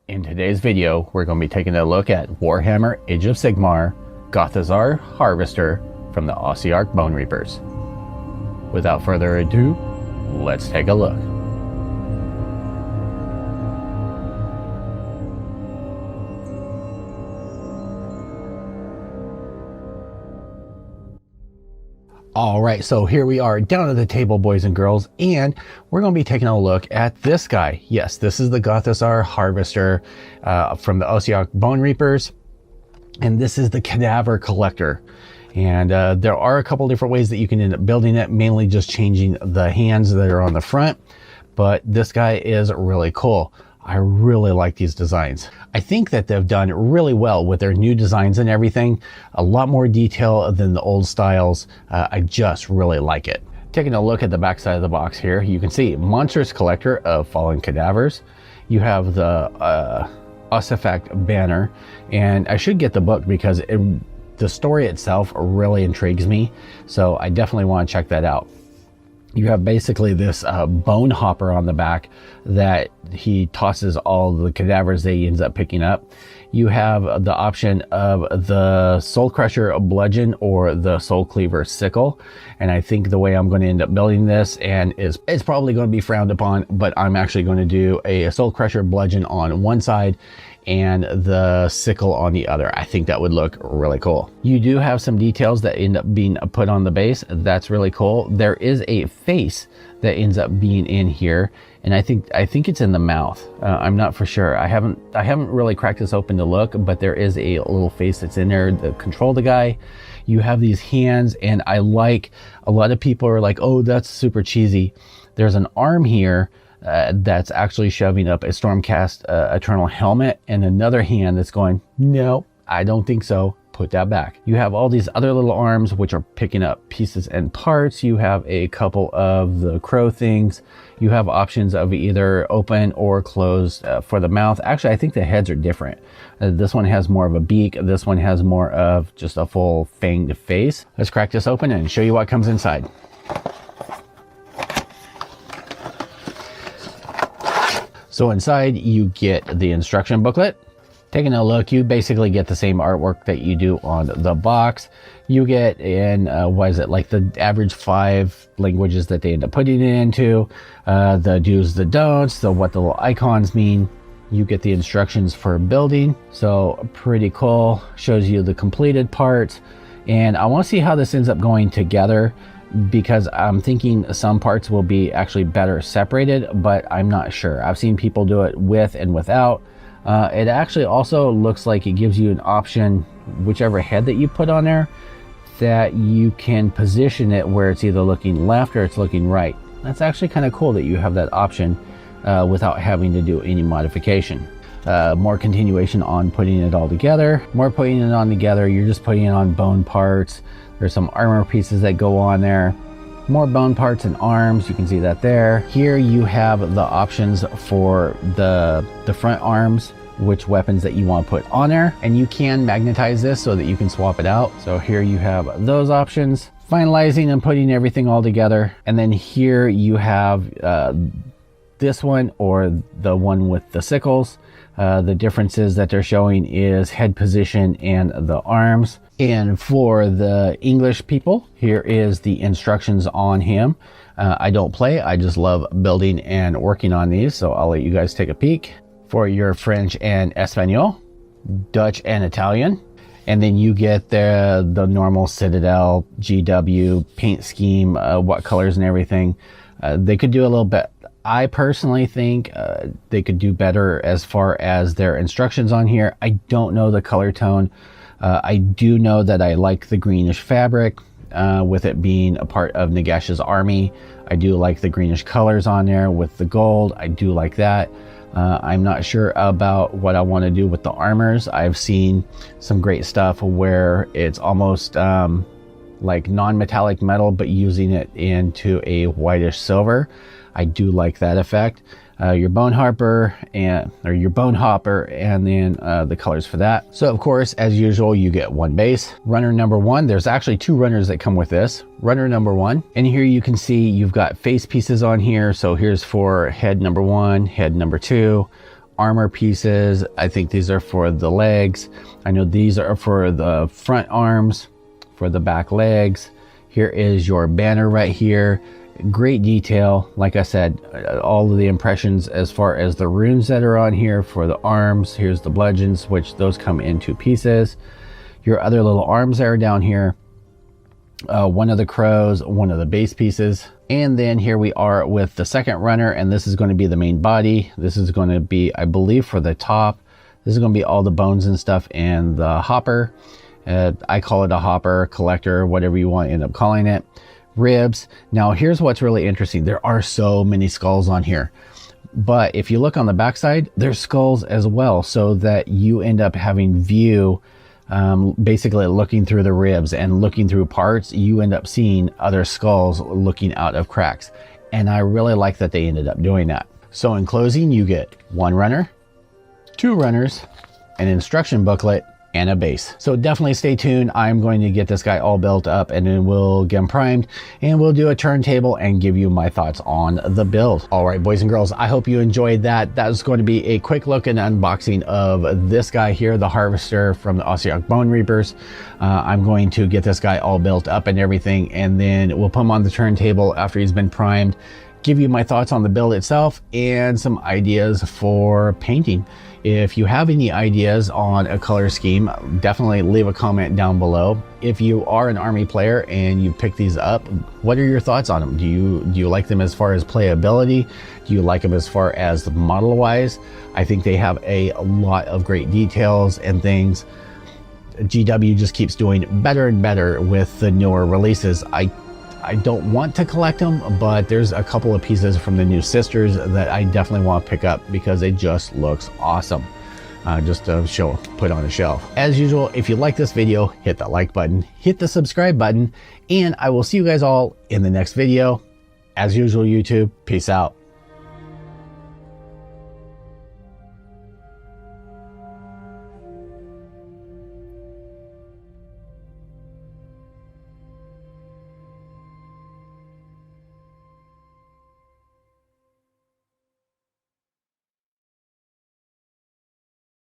In today's video, we're going to be taking a look at Warhammer Age of Sigmar Gothizzar Harvester from the Ossiarch Bonereapers. Without further ado, let's take a look. Alright, so here we are down at the table, boys and girls, and we're going to be taking a look at this guy. Yes, this is the Gothizzar Harvester from the Ossiarch Bonereapers, and this is the Cadaver Collector. And there are a couple different ways that you can end up building it, mainly just changing the hands that are on the front, but this guy is really cool. I really like these designs. I think that they've done really well with their new designs and everything. A lot more detail than the old styles. I just really like it. Taking a look at the back side of the box here, you can see monstrous collector of fallen cadavers. You have the Ossiarch banner, and I should get the book because the story itself really intrigues me. So I definitely want to check that out. You have basically this bone hopper on the back that he tosses all the cadavers that he ends up picking up. You have the option of the soulcrusher bludgeon or the soulcleaver sickle. And I think the way I'm going to end up building this, and it's probably going to be frowned upon, but I'm actually going to do a soulcrusher bludgeon on one side and the sickle on the other. I think that would look really cool. You do have some details that end up being put on the base. That's really cool. There is a face that ends up being in here, and I think it's in the mouth. I'm not for sure. I haven't really cracked this open to look, but there is a little face that's in there to control the guy. You have these hands, and I like, a lot of people are like, oh, that's super cheesy. There's an arm here that's actually shoving up a Stormcast Eternal helmet, and another hand that's going, no, I don't think so, put that back. You have all these other little arms which are picking up pieces and parts. You have a couple of the crow things. You have options of either open or closed for the mouth. Actually, I think the heads are different. This one has more of a beak. This one has more of just a full fanged face. Let's crack this open and show you what comes inside. So inside you get the instruction booklet. Taking a look, you basically get the same artwork that you do on the box. You get in, what is it, like the average 5 languages that they end up putting it into, the do's, the don'ts, what the little icons mean. You get the instructions for building. So pretty cool, shows you the completed parts. And I want to see how this ends up going together, because I'm thinking some parts will be actually better separated, but I'm not sure. I've seen people do it with and without. It actually also looks like it gives you an option, whichever head that you put on there, that you can position it where it's either looking left or it's looking right. That's actually kind of cool that you have that option without having to do any modification. More continuation on putting it all together. More putting it on together, you're just putting it on bone parts. There's some armor pieces that go on there. More bone parts and arms, you can see that there. Here you have the options for the front arms, which weapons that you want to put on there. And you can magnetize this so that you can swap it out. So here you have those options. Finalizing and putting everything all together. And then here you have this one, or the one with the sickles. The differences that they're showing is head position and the arms. And for the English people, here is the instructions on him. I don't play, I just love building and working on these, so I'll let you guys take a peek. For your French and Espanol, Dutch and Italian, and then you get the normal Citadel, GW, paint scheme, what colors and everything. They could do a little bit. I personally think they could do better as far as their instructions on here. I don't know the color tone. I do know that I like the greenish fabric, with it being a part of Nagash's army. I do like the greenish colors on there with the gold. I do like that. I'm not sure about what I want to do with the armors. I've seen some great stuff where it's almost like non-metallic metal, but using it into a whitish silver. I do like that effect. Your bone hopper and then the colors for that. So of course, as usual, you get one base. Runner number 1, there's actually 2 runners that come with this. Runner number 1, and here you can see you've got face pieces on here. So here's for head number 1, head number 2, armor pieces. I think these are for the legs. I know these are for the front arms, for the back legs. Here is your banner right here. Great detail. Like I said, all of the impressions as far as the runes that are on here for the arms. Here's the bludgeons, which those come in 2 pieces. Your other little arms that are down here. One of the crows, one of the base pieces. And then here we are with the second runner, and this is going to be the main body. This is going to be, I believe, for the top. This is going to be all the bones and stuff and the hopper. I call it a hopper, collector, whatever you want to end up calling it. Ribs. Now here's what's really interesting. There are so many skulls on here, but if you look on the backside, there's skulls as well, so that you end up having view, basically looking through the ribs and looking through parts. You end up seeing other skulls looking out of cracks, and I really like that they ended up doing that. So in closing, you get 1 runner, 2 runners, an instruction booklet, and a base. So definitely stay tuned. I'm going to get this guy all built up, and then we'll get him primed, and we'll do a turntable and give you my thoughts on the build. All right, boys and girls, I hope you enjoyed that. That was going to be a quick look and unboxing of this guy here, the Harvester from the Ossiarch Bonereapers. I'm going to get this guy all built up and everything, and then we'll put him on the turntable after he's been primed, give you my thoughts on the build itself and some ideas for painting. If you have any ideas on a color scheme, definitely leave a comment down below. If you are an army player and you pick these up, what are your thoughts on them? Do you like them as far as playability? Do you like them as far as model wise? I think they have a lot of great details and things. GW just keeps doing better and better with the newer releases. I don't want to collect them, but there's a couple of pieces from the new sisters that I definitely want to pick up because it just looks awesome. Just to put on a shelf. As usual, if you like this video, hit that like button, hit the subscribe button, and I will see you guys all in the next video. As usual, YouTube, peace out.